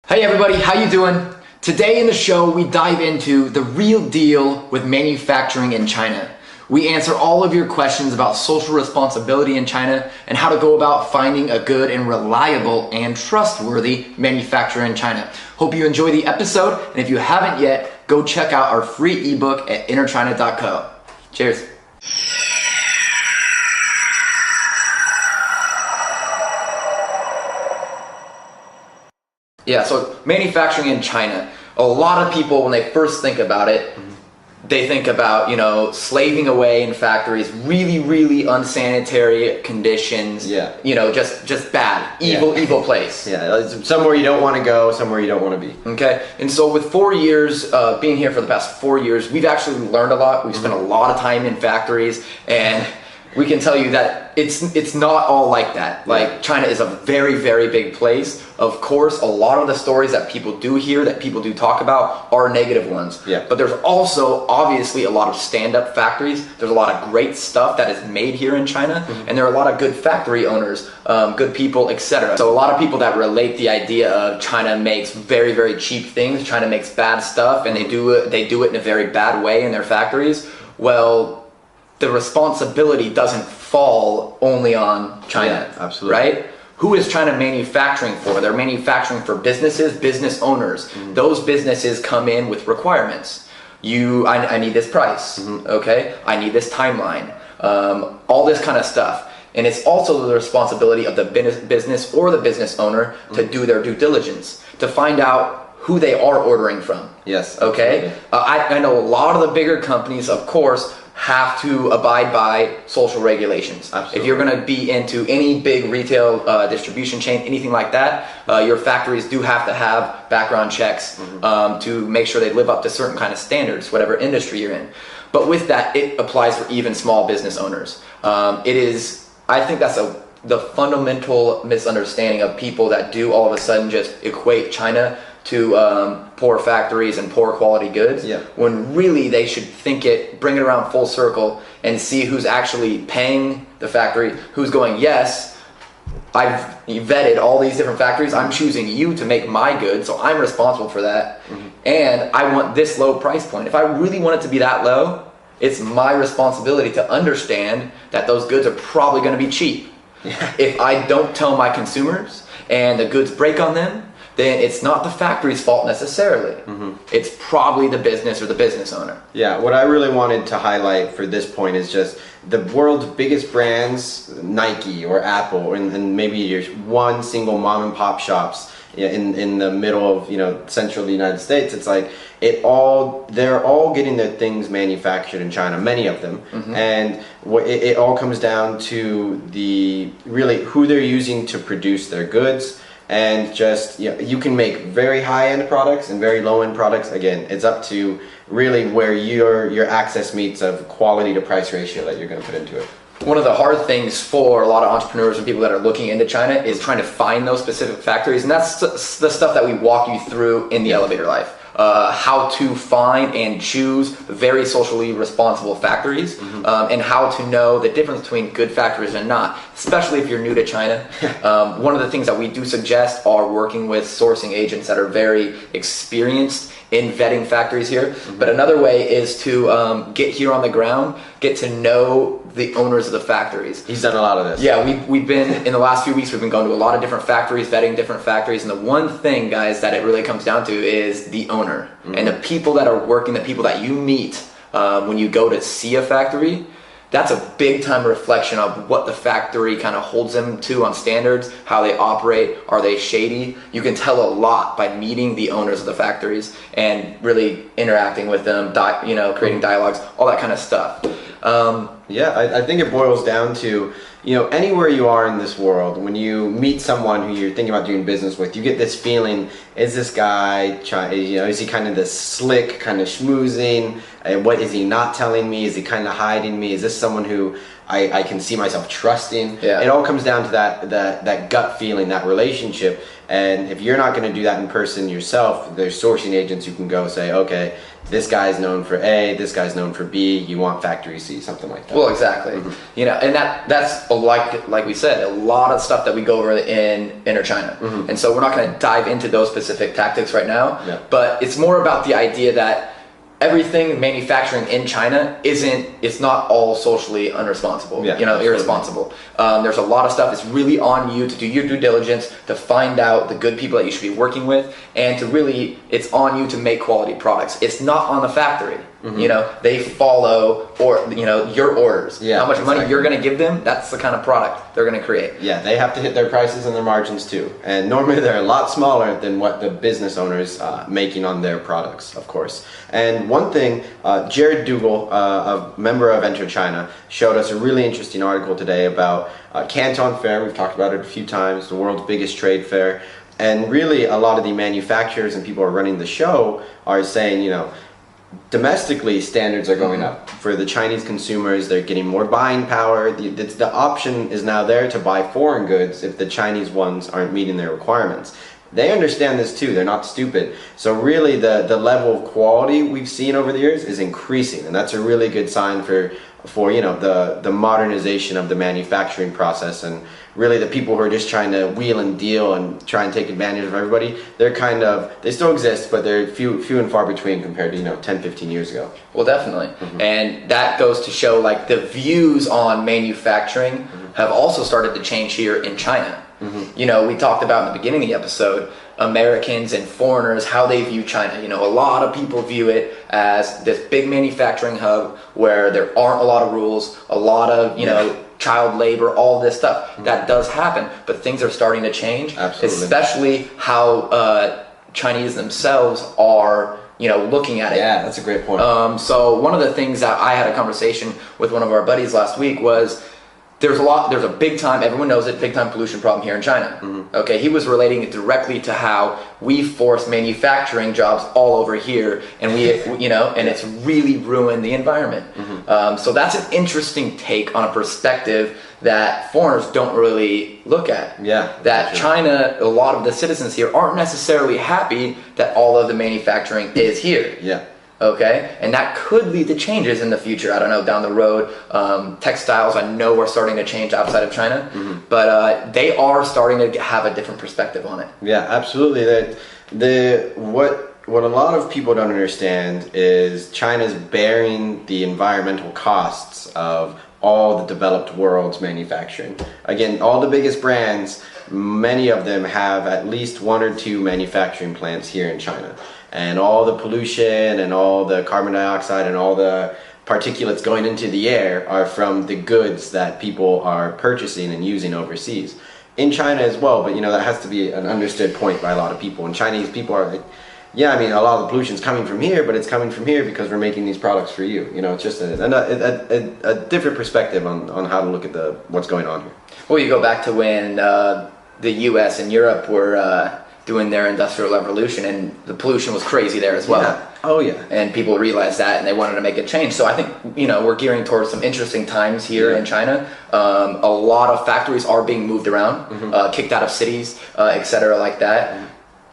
Hey everybody, how you doing? Today in the show we dive into the real deal with manufacturing in China. We answer all of your questions about social responsibility in China and how to go about finding a good and reliable and trustworthy manufacturer in China. Hope you enjoy the episode, and if you haven't yet, go check out our free ebook at innerchina.co. Cheers. Yeah, so manufacturing in China, a lot of people, when they first think about it, they think about, slaving away in factories, really unsanitary conditions, just bad, evil place. Yeah, somewhere you don't want to go, somewhere you don't want to be. Okay, and so with 4 years, being here for the past 4 years, we've actually learned a lot. We've spent a lot of time in factories, and we can tell you that it's not all like that. Like, China is a very big place. Of course, a lot of the stories that people do hear, that people do talk about, are negative ones. Yeah. But there's also obviously a lot of stand-up factories. There's a lot of great stuff that is made here in China, and there are a lot of good factory owners, good people, etc. So a lot of people that relate the idea of China makes very cheap things, China makes bad stuff, and they do it in a very bad way in their factories. Well, the responsibility doesn't fall only on China, absolutely. Right? Who is China manufacturing for? They're manufacturing for businesses, business owners. Those businesses come in with requirements. I need this price, okay? I need this timeline, all this kind of stuff. And it's also the responsibility of the business or the business owner to do their due diligence, to find out who they are ordering from. Yes. Okay? I know a lot of the bigger companies, of course, have to abide by social regulations. Absolutely. If you're going to be into any big retail distribution chain, anything like that, your factories do have to have background checks to make sure they live up to certain kind of standards, whatever industry you're in. But with that, it applies for even small business owners. I think that's the fundamental misunderstanding of people that do all of a sudden just equate China to poor factories and poor quality goods, when really they should bring it around full circle and see who's actually paying the factory, who's going, yes, I've vetted all these different factories, I'm choosing you to make my goods, so I'm responsible for that, and I want this low price point. If I really want it to be that low, it's my responsibility to understand that those goods are probably going to be cheap. If I don't tell my consumers and the goods break on them, then it's not the factory's fault necessarily. It's probably the business or the business owner. Yeah, what I really wanted to highlight for this point is just the world's biggest brands, Nike or Apple, and maybe your one single mom and pop shops in the middle of central the United States. It's like they're all getting their things manufactured in China, many of them, and it all comes down to really who they're using to produce their goods. And just, you can make very high-end products and very low-end products. Again, it's up to really where your access meets of quality to price ratio that you're going to put into it. One of the hard things for a lot of entrepreneurs and people that are looking into China is trying to find those specific factories, and that's the stuff that we walk you through in the elevator life. How to find and choose very socially responsible factories, and how to know the difference between good factories and not, especially if you're new to China. One of the things that we do suggest are working with sourcing agents that are very experienced in vetting factories here. But another way is to get here on the ground, get to know the owners of the factories. He's done a lot of this. Yeah, we've been, in the last few weeks, we've been going to a lot of different factories, vetting different factories, and the one thing, guys, that it really comes down to is the owner. And the people that are working, the people that you meet when you go to see a factory, that's a big time reflection of what the factory kind of holds them to on standards, how they operate, are they shady? You can tell a lot by meeting the owners of the factories and really interacting with them, creating dialogues, all that kind of stuff. I think it boils down to, anywhere you are in this world, when you meet someone who you're thinking about doing business with, you get this feeling, is this guy, is he kind of this slick, kind of schmoozing? What is he not telling me? Is he kind of hiding me? Is this someone who I can see myself trusting? It all comes down to that gut feeling, that relationship. And if you're not going to do that in person yourself, there's sourcing agents who can go say, okay, this guy's known for A, this guy's known for B, you want factory C, something like that. Well, exactly. You know, and that's like we said, a lot of stuff that we go over in Inner China. And so we're not going to dive into those specific tactics right now, but it's more about the idea that everything manufacturing in China it's not all socially unresponsible, irresponsible. There's a lot of stuff. It's really on you to do your due diligence, to find out the good people that you should be working with, and it's on you to make quality products. It's not on the factory. You know, they follow your orders. How much money you're going to give them, that's the kind of product they're going to create. Yeah, they have to hit their prices and their margins too. And normally they're a lot smaller than what the business owners making on their products, of course. And one thing, Jared Dougal, a member of Enter China, showed us a really interesting article today about Canton Fair. We've talked about it a few times, the world's biggest trade fair. And really a lot of the manufacturers and people who are running the show are saying, you know, domestically standards are going up for the Chinese consumers. They're getting more buying power. The option is now there to buy foreign goods if the Chinese ones aren't meeting their requirements. They understand this too. They're not stupid. So really the level of quality we've seen over the years is increasing, and that's a really good sign for you know, the modernization of the manufacturing process. And really the people who are just trying to wheel and deal and try and take advantage of everybody, they still exist, but they're few and far between compared to, you know, 10-15 years ago. Well, definitely. And that goes to show, like, the views on manufacturing have also started to change here in China. You know, we talked about in the beginning of the episode, Americans and foreigners, how they view China. You know, a lot of people view it as this big manufacturing hub where there aren't a lot of rules, a lot of, you know, child labor, all this stuff. That does happen, but things are starting to change. Absolutely. Especially how Chinese themselves are, you know, looking at it. Yeah, that's a great point. So one of the things that I had a conversation with one of our buddies last week was, there's a big time, everyone knows it, big time pollution problem here in China. Okay, he was relating it directly to how we force manufacturing jobs all over here, and you know, and it's really ruined the environment. So that's an interesting take on a perspective that foreigners don't really look at. That China, a lot of the citizens here aren't necessarily happy that all of the manufacturing is here. Okay, and that could lead to changes in the future. I don't know, down the road. Textiles, I know, are starting to change outside of China, but they are starting to have a different perspective on it. Yeah, absolutely. What a lot of people don't understand is China's bearing the environmental costs of all the developed world's manufacturing. Again, all the biggest brands, many of them have at least 1 or 2 manufacturing plants here in China. And all the pollution and all the carbon dioxide and all the particulates going into the air are from the goods that people are purchasing and using overseas. In China as well, but you know, that has to be an understood point by a lot of people. And Chinese people are like, yeah, I mean, a lot of the pollution's coming from here, but it's coming from here because we're making these products for you. You know, it's just a different perspective on how to look at what's going on here. Well, you go back to when the US and Europe were doing their industrial revolution, and the pollution was crazy there as well. And people realized that, and they wanted to make a change. So I think, you know, we're gearing towards some interesting times here in China. A lot of factories are being moved around, kicked out of cities, etc., like that.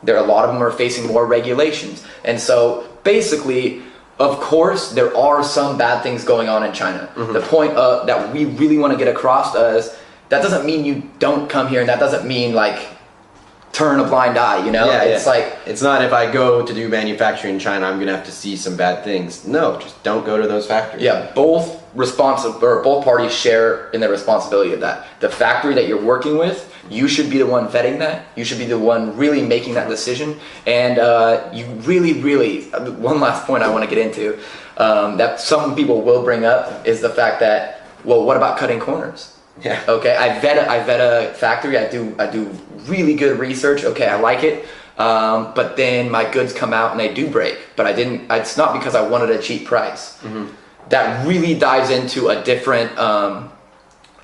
A lot of them are facing more regulations. And so basically, of course, there are some bad things going on in China. The point that we really want to get across is that doesn't mean you don't come here, and that doesn't mean, like, turn a blind eye, you know? It's like, it's not if I go to do manufacturing in China, I'm gonna have to see some bad things. No, just don't go to those factories. Both parties share in the responsibility of that. The factory that you're working with, you should be the one vetting that. You should be the one really making that decision. And you really, one last point I want to get into that some people will bring up is the fact that, well, what about cutting corners? Okay, I vet a factory. I do really good research. Okay, I like it, but then my goods come out and they do break. But it's not because I wanted a cheap price. That really dives into a different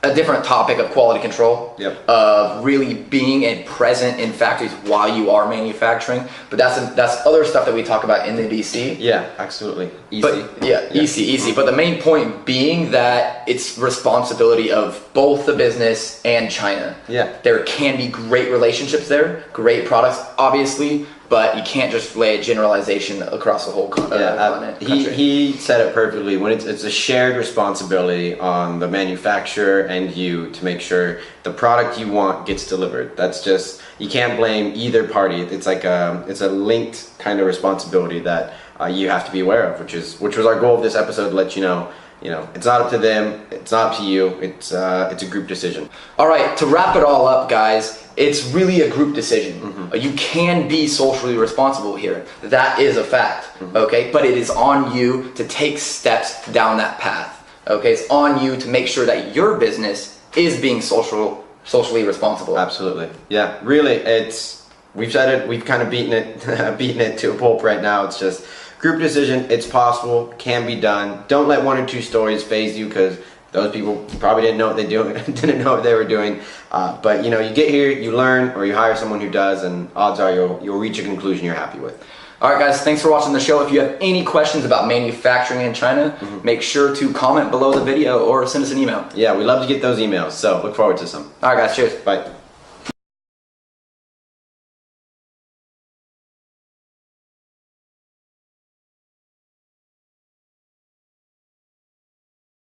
a different topic of quality control, Yep. of really being and present in factories while you are manufacturing. But that's other stuff that we talk about in the DC. Yeah, absolutely. Easy. But easy. But the main point being that it's responsibility of both the business and China. Yeah. There can be great relationships there, great products, obviously, but you can't just lay a generalization across the whole continent. He said it perfectly. When it's a shared responsibility on the manufacturer and you to make sure the product you want gets delivered. That's just, you can't blame either party. It's like it's a linked kind of responsibility that you have to be aware of, which was our goal of this episode, to let you know, it's not up to them, it's not up to you, it's a group decision. All right, to wrap it all up, guys, it's really a group decision. You can be socially responsible here. That is a fact, okay? But it is on you to take steps down that path, okay? It's on you to make sure that your business is being socially responsible. Absolutely. Yeah, really, we've said it, we've kind of beaten it to a pulp right now. It's just group decision. It's possible, can be done. Don't let one or two stories phase you, because those people probably didn't know what didn't know what they were doing. But you get here, you learn, or you hire someone who does, and odds are you'll reach a conclusion you're happy with. All right, guys, thanks for watching the show. If you have any questions about manufacturing in China, make sure to comment below the video or send us an email. Yeah, we love to get those emails, so look forward to some. All right, guys, cheers. Bye.